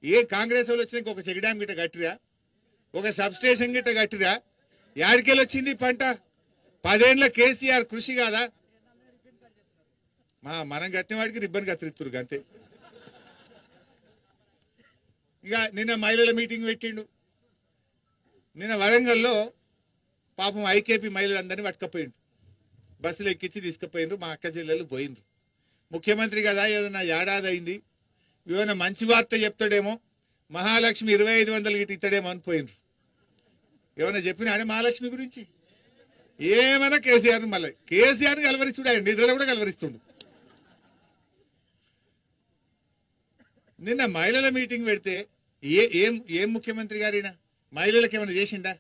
ఏ కాంగ్రెస్ వాళ్ళు వచ్చినాక ఒక చెక్ డ్యామ్ గిట్ట కట్టిరా, ఒక సబ్ స్టేషన్ గిట్ట కట్టిరా? యాడికెళ్ళి వచ్చింది పంట? 10 ఏళ్ల కేసీఆర్ కృషి కాదా? మనం కట్టిన వాడికి రిబ్బన్ కత్తిరిస్తురు అంతే. ఇక నిన్న మహిళల మీటింగ్ పెట్టిండు. నిన్న వరంగల్లో పాపం ఐకేపీ మహిళలందరినీ పట్టుకపోయిండు, బస్సులు ఎక్కించి తీసుకుపోయిండ్రు. మా అక్క చెల్లెలు పోయిండ్రు. ముఖ్యమంత్రి కదా ఏదైనా ఏడాది అయింది, ఏమైనా మంచి వార్త చెప్తాడేమో, మహాలక్ష్మి 2500 గిట్ట ఇస్తాడేమో అని పోయిండ్రు. ఏమైనా చెప్పినాడే మహాలక్ష్మి గురించి? ఏమైనా కేసీఆర్ని మళ్ళీ కేసీఆర్ని కలవరిస్తుడు, ఆయన నిధులు కూడా కలవరిస్తుండు. నిన్న మహిళల మీటింగ్ పెడితే ఏం ముఖ్యమంత్రి గారినా మహిళలకు ఏమైనా చేసిండా?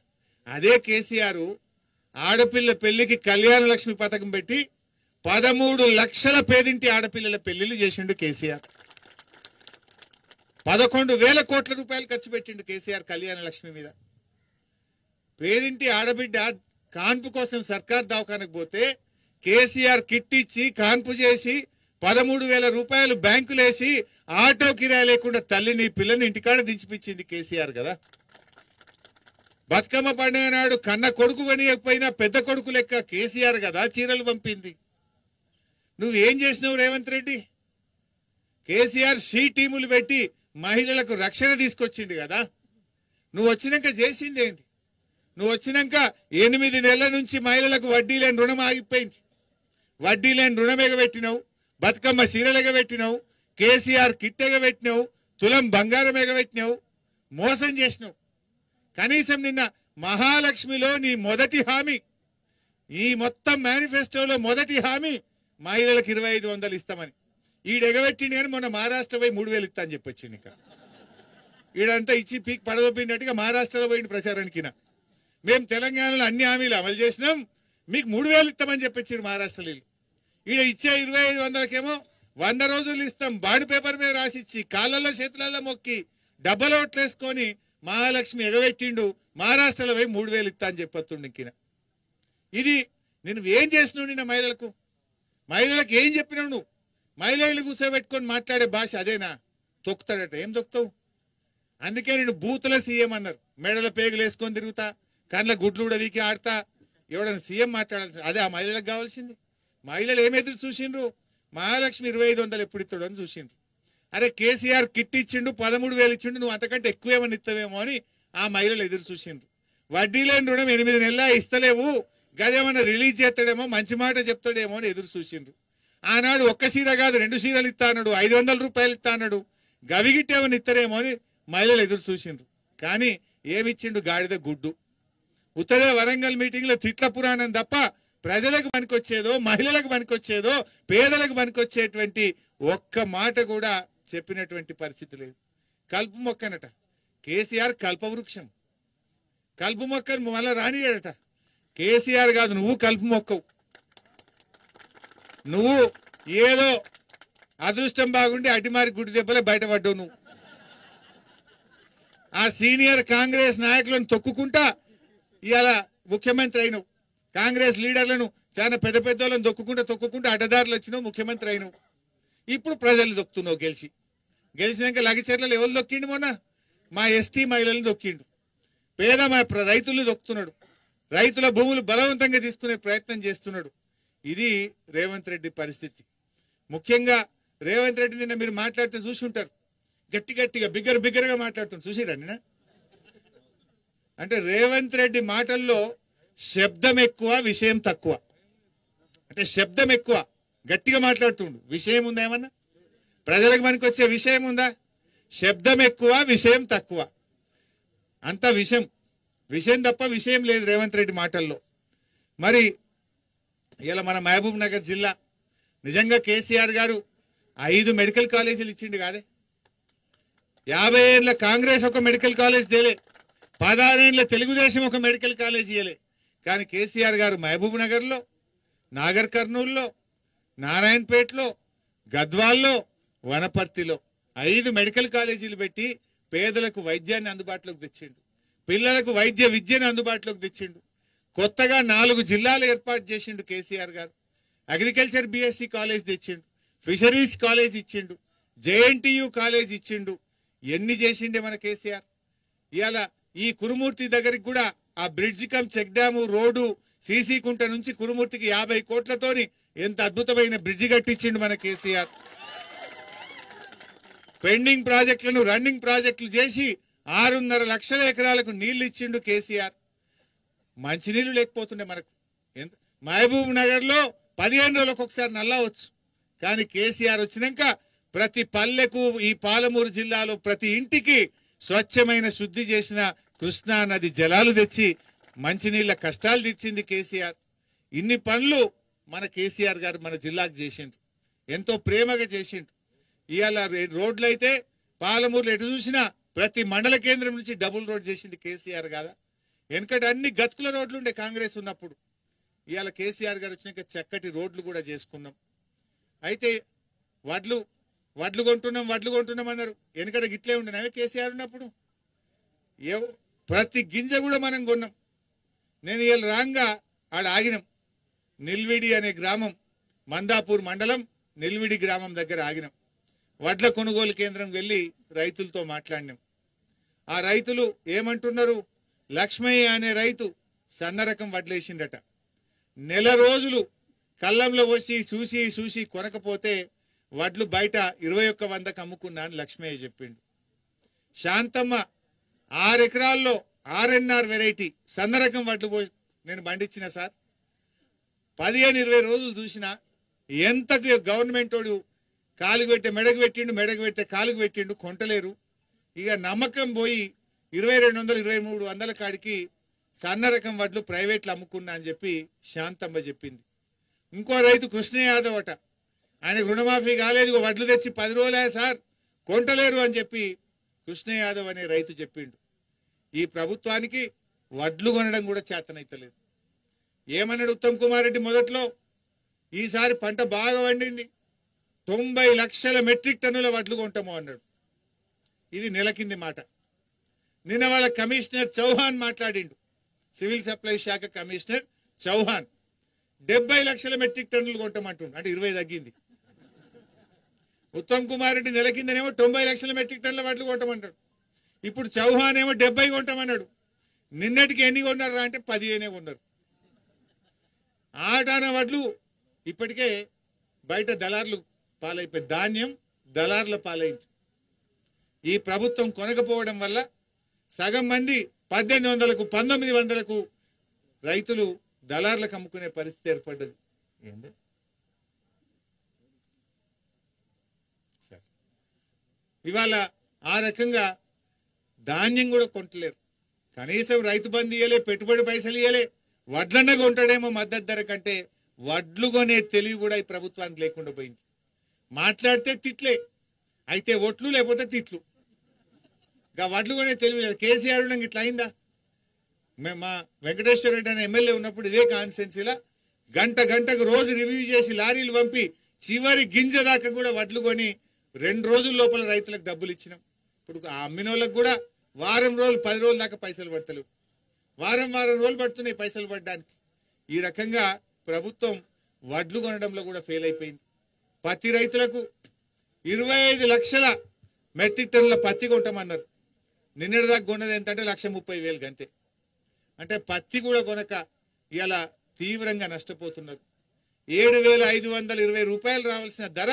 అదే కేసీఆర్ ఆడపిల్ల పెళ్లికి కళ్యాణ లక్ష్మి పథకం పెట్టి 13 లక్షల పేదింటి ఆడపిల్లల పెళ్లిళ్ళు చేసిండు కేసీఆర్. 11,000 కోట్ల రూపాయలు ఖర్చు పెట్టిండు కేసీఆర్ కళ్యాణ లక్ష్మి మీద. పేదింటి ఆడబిడ్డ కాన్పు కోసం సర్కార్ దవాఖానకు పోతే కేసీఆర్ కిట్ ఇచ్చి కాన్పు చేసి 13,000 రూపాయలు బ్యాంకులేసి ఆటో కిరాయి లేకుండా తల్లిని పిల్లని ఇంటికాడ దించిపించింది కేసీఆర్ కదా. బతుకమ్మ పండుగ నాడు కన్న కొడుకు కొనియకపోయినా పెద్ద కొడుకు లెక్క కేసీఆర్ కదా చీరలు పంపింది. నువ్వేం చేసినావు రేవంత్ రెడ్డి? కేసీఆర్ షీ టీములు పెట్టి మహిళలకు రక్షణ తీసుకొచ్చింది కదా. నువ్వు వచ్చినాక చేసింది ఏంది? నువ్వు వచ్చినాక 8 నెలల నుంచి మహిళలకు వడ్డీ లేని రుణం ఆగిపోయింది. వడ్డీ లేని రుణం ఎగబెట్టినావు, బతుకమ్మ చీరలు ఎగబెట్టినావు, కేసీఆర్ కిట్ ఎగబెట్టినావు, తులం బంగారం ఎగబెట్టినావు, మోసం చేసినావు. కనీసం నిన్న మహాలక్ష్మిలో నీ మొదటి హామీ, ఈ మొత్తం మేనిఫెస్టోలో మొదటి హామీ మహిళలకు 2500 ఇస్తామని. ఈడెగబెట్టింది కానీ మొన్న మహారాష్ట్ర పోయి 3000 ఇస్తా అని చెప్పొచ్చింది. ఇంకా ఈడంతా ఇచ్చి పీక్ పడదొప్పినట్టుగా మహారాష్ట్రలో పోయింది ప్రచారానికి. మేము తెలంగాణలో అన్ని హామీలు అమలు చేసినాం, మీకు 3000 ఇస్తామని చెప్పొచ్చారు మహారాష్ట్రలో. ఈడ ఇచ్చే 2500కేమో 100 రోజులు ఇస్తాం బాండ్ పేపర్ మీద రాసిచ్చి కాళ్ళల్లో చేతులలో మొక్కి డబ్బలు ఓట్లేసుకొని మహాలక్ష్మి ఎగబెట్టిండు. మహారాష్ట్రలో పోయి 3000 ఇస్తా అని చెప్పొస్తుండ. ఇది నువ్వేం చేసినావు? నిన్న మహిళలకు ఏం చెప్పినావు నువ్వు? మహిళలు కూర్చోబెట్టుకొని మాట్లాడే భాష అదేనా? తొక్కుతాడట. ఏం తొక్కుతావు? అందుకే నేను బూతుల సీఎం అన్నారు. మెడల పేగులు వేసుకొని తిరుగుతా, కండ్ల గుడ్లు కూడా వీకి ఆడతా, ఎవడన్నా సీఎం మాట్లాడాల్సి అదే ఆ మహిళలకు కావాల్సింది. మహిళలు ఏం ఎదురు చూసిండ్రు? మహాలక్ష్మి 2500 ఎప్పుడు ఇస్తాడు అని చూసిండ్రు. అరే కేసీఆర్ కిట్ ఇచ్చిండు, 13,000 ఇచ్చిండు, నువ్వు అంతకంటే ఎక్కువ ఏమని ఇస్తావేమో అని ఆ మహిళలు ఎదురు చూసిండ్రు. వడ్డీ లేని రుణం 8 నెలల ఇస్తలేవు, గదేమన్నా రిలీజ్ చేస్తాడేమో, మంచి మాట చెప్తాడేమో అని ఎదురు చూసిండ్రు. ఆనాడు ఒక్క చీర కాదు 2 చీరలు ఇస్తా అన్నాడు, 500 రూపాయలు ఇస్తా అన్నాడు, గవిగిట్టేమని ఇస్తారేమో అని మహిళలు ఎదురు చూసిండ్రు. కానీ ఏమిచ్చిండు? గాడిద గుడ్డు. ఉత్తరే వరంగల్ మీటింగ్లో తిట్ల పురాణం తప్ప ప్రజలకు పనికొచ్చేదో, మహిళలకు పనికొచ్చేదో, పేదలకు పనికొచ్చేటువంటి ఒక్క మాట కూడా చెప్పినటువంటి పరిస్థితి లేదు. కలుపు మొక్కనట కేసీఆర్, కల్పవృక్షం. కలుపు మొక్కను మళ్ళా రానియాడట. కేసీఆర్ కాదు, నువ్వు కలుపు మొక్కవు. నువ్వు ఏదో అదృష్టం బాగుండి అటిమారి గుడి దెబ్బలే బయటపడ్డావు. నువ్వు ఆ సీనియర్ కాంగ్రెస్ నాయకులను తొక్కుకుంటా ఇవాళ ముఖ్యమంత్రి అయినవు. కాంగ్రెస్ లీడర్లను చాలా పెద్ద పెద్దలను తొక్కుకుంటా అడ్డదారులు వచ్చినావు, ముఖ్యమంత్రి అయినవు. ఇప్పుడు ప్రజలు దొక్కుతున్నావు. గెలిచినాక లగచర్లలో ఎవరు దొక్కిండు? మొన్న మా ఎస్టీ మహిళలను దొక్కిండు. పేద మా రైతులను దొక్కుతున్నాడు. రైతుల భూములు బలవంతంగా తీసుకునే ప్రయత్నం చేస్తున్నాడు. ఇది రేవంత్ రెడ్డి పరిస్థితి. ముఖ్యంగా రేవంత్ రెడ్డి నిన్న మీరు మాట్లాడితే చూసి ఉంటారు, గట్టిగా బిగ్గరగా మాట్లాడుతున్నాడు. చూసిరా నిన్న? అంటే రేవంత్ రెడ్డి మాటల్లో శబ్దం ఎక్కువ, విషయం తక్కువ. అంటే శబ్దం ఎక్కువ, గట్టిగా మాట్లాడుతుండు. విషయం ఉందా? ఏమన్నా ప్రజలకు మనకి వచ్చే విషయం ఉందా? శబ్దం ఎక్కువ, విషయం తక్కువ. అంత విషయం తప్ప విషయం లేదు రేవంత్ రెడ్డి మాటల్లో. మరి ఇలా మన మహబూబ్ నగర్ జిల్లా నిజంగా కేసీఆర్ గారు 5 మెడికల్ కాలేజీలు ఇచ్చిండు కాదే. 50 ఏళ్ళ కాంగ్రెస్ ఒక మెడికల్ కాలేజ్ తేలే, 16 ఏళ్ళ తెలుగుదేశం ఒక మెడికల్ కాలేజ్ ఇయ్యలే. కానీ కేసీఆర్ గారు మహబూబ్ నగర్లో, నాగర్ కర్నూల్లో, నారాయణపేటలో, గద్వాల్లో, వనపర్తిలో 5 మెడికల్ కాలేజీలు పెట్టి పేదలకు వైద్యాన్ని అందుబాటులోకి తెచ్చిండు, పిల్లలకు వైద్య విద్యను అందుబాటులోకి తెచ్చిండు. కొత్తగా 4 జిల్లాలు ఏర్పాటు చేసిండు కేసీఆర్ గారు. అగ్రికల్చర్ బిఎస్సి కాలేజ్ తెచ్చిండు, ఫిషరీస్ కాలేజ్ ఇచ్చిండు, జేఎన్టీయు కాలేజ్ ఇచ్చిండు. ఎన్ని చేసిండే మన కేసీఆర్. ఇవాళ ఈ కురుమూర్తి దగ్గరికి కూడా ఆ bridge cum check dam road CC కుంట నుంచి కురుమూర్తికి 50 కోట్లతోని ఎంత అద్భుతమైన బ్రిడ్జి కట్టించిండు మన కేసీఆర్. పెండింగ్ ప్రాజెక్టులను రన్నింగ్ ప్రాజెక్టులు చేసి 6.5 లక్షల ఎకరాలకు నీళ్లు ఇచ్చిండు కేసీఆర్. మంచినీళ్లు లేకపోతుండే మనకు. మహబూబ్ నగర్ లో 15 రోజులకు ఒకసారి నల్లవచ్చు. కానీ కేసీఆర్ వచ్చినాక ప్రతి పల్లెకు ఈ పాలమూరు జిల్లాలో ప్రతి ఇంటికి స్వచ్ఛమైన శుద్ధి చేసిన కృష్ణా నది జలాలు తెచ్చి మంచినీళ్ళ కష్టాలు తెచ్చింది కేసీఆర్. ఇన్ని పనులు మన కేసీఆర్ గారు మన జిల్లాకు చేసిండ్రు, ఎంతో ప్రేమగా చేసిండ్రు. ఇవాళ రోడ్లు అయితే పాలమూరులో ఎటు చూసినా ప్రతి మండల కేంద్రం నుంచి డబుల్ రోడ్ చేసింది కేసీఆర్ కాదా. వెనకటి అన్ని గతుకుల రోడ్లు ఉండే కాంగ్రెస్ ఉన్నప్పుడు. ఇవాళ కేసీఆర్ గారు వచ్చినాక చక్కటి రోడ్లు కూడా చేసుకున్నాం. అయితే వడ్లు కొంటున్నాం అన్నారు. వెనకట గిట్లే ఉండే కేసీఆర్ ఉన్నప్పుడు. ప్రతి గింజ కూడా మనం కొన్నాం. నేను ఇవాళ రాంగా ఆడ ఆగినాం. నిల్విడి అనే గ్రామం, మందాపూర్ మండలం నిల్విడి గ్రామం దగ్గర ఆగినాం. వడ్ల కొనుగోలు కేంద్రం వెళ్ళి రైతులతో మాట్లాడినాం. ఆ రైతులు ఏమంటున్నారు, లక్ష్మయ్య అనే రైతు సన్న రకం వడ్లేసిండట. నెల రోజులు కళ్ళంలో వచ్చి చూసి కొనకపోతే వడ్లు బయట 2100కు అమ్ముకున్నా అని లక్ష్మయ్య చెప్పిండు. శాంతమ్మ 6 ఎకరాల్లో RNR వెరైటీ సన్న రకం వడ్లు నేను పండించిన సార్, 15-20 రోజులు చూసినా ఎంతకు గవర్నమెంట్ వాడు కాలుగు పెట్టే మెడకు పెట్టే కాలుగు పెట్టిండు, కొంటలేరు. ఇక నమ్మకం పోయి 2200-2300 కాడికి సన్న రకం వడ్లు ప్రైవేట్లు అమ్ముకున్నా అని చెప్పి శాంతమ్మ చెప్పింది. ఇంకో రైతు కృష్ణ యాదవ్ అట, ఆయనకు రుణమాఫీ కాలేదు, వడ్లు తెచ్చి 10 రోజులే సార్ కొంటలేరు అని చెప్పి కృష్ణ యాదవ్ అనే రైతు చెప్పిండు. ఈ ప్రభుత్వానికి వడ్లు కొనడం కూడా చేతనైతలేదు. ఏమన్నాడు ఉత్తమ్ కుమార్ రెడ్డి మొదట్లో, ఈసారి పంట బాగా వండింది, 90 లక్షల మెట్రిక్ టన్నుల వడ్లు కొంటాము అన్నాడు. ఇది నెల కింది మాట. నిన్న వాళ్ళ కమిషనర్ చౌహాన్ మాట్లాడిండు, సివిల్ సప్లై శాఖ కమిషనర్ చౌహాన్ 70 లక్షల మెట్రిక్ టన్నులు కొంటామంటుండు, అంటే 20 తగ్గింది. ఉత్తమ్ కుమార్ రెడ్డి నెల కిందనేమో 90 లక్షల మెట్రిక్ టన్నుల వడ్లు కొంటామంటాడు. ఇప్పుడు చౌహాన్ ఏమో 70 కొంటామన్నాడు. నిన్నటికి ఎన్ని కొన్నారా అంటే 15 కొన్నారు. ఆటాన వడ్లు ఇప్పటికే బయట దళార్లు పాలైపోయి, ధాన్యం దళార్ల పాలైంది. ఈ ప్రభుత్వం కొనకపోవడం వల్ల సగం మంది 1800కు 1900కు రైతులు దళార్లకు అమ్ముకునే పరిస్థితి ఏర్పడ్డది. ఏంది సార్, ఇవాళ ఆ రకంగా ధాన్యం కూడా కొంటలేరు. కనీసం రైతు బంధు ఇయ్యలే, పెట్టుబడి పైసలు ఇయ్యలే. వడ్లన్న కొంటాడేమో మద్దతు ధర కంటే, వడ్లు కొనే తెలివి కూడా ఈ ప్రభుత్వానికి లేకుండా పోయింది. మాట్లాడితే తిట్లే, అయితే ఒట్లు లేకపోతే తిట్లు. ఇంకా వడ్లు కొనే తెలివి లేదు. కేసీఆర్ ఉండగా ఇట్లా అయిందా? మా వెంకటేశ్వర రెడ్డి అనే ఎమ్మెల్యే ఉన్నప్పుడు ఇదే కాన్స్టిట్యున్సీలో గంటకు రోజు రివ్యూ చేసి లారీలు పంపి చివరి గింజ దాకా కూడా వడ్లు కొని 2 రోజుల లోపల రైతులకు డబ్బులు ఇచ్చినాం. ఇప్పుడు ఆ అమ్మిన వాళ్ళకు కూడా వారం రోజులు 10 రోజుల దాకా పైసలు పడతలేవు. వారం రోజులు పడుతున్నాయి పైసలు పడడానికి. ఈ రకంగా ప్రభుత్వం వడ్లు కొనడంలో కూడా ఫెయిల్ అయిపోయింది. పత్తి రైతులకు 25 లక్షల మెట్రిక్ టన్నుల పత్తి కొంటామన్నారు. నిన్నటి దాకా కొన్నది ఎంతంటే 1,30,000 గంతే. అంటే పత్తి కూడా కొనక ఇలా తీవ్రంగా నష్టపోతున్నారు. 7,520 రూపాయలు రావాల్సిన ధర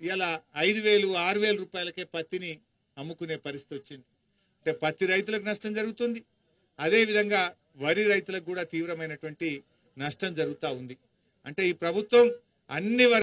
ఇలా 5,000, 6,000 రూపాయలకే పత్తిని అమ్ముకునే పరిస్థితి వచ్చింది. అంటే పత్తి రైతులకు నష్టం జరుగుతుంది, అదేవిధంగా వరి రైతులకు కూడా తీవ్రమైనటువంటి నష్టం జరుగుతూ ఉంది. అంటే ఈ ప్రభుత్వం అన్ని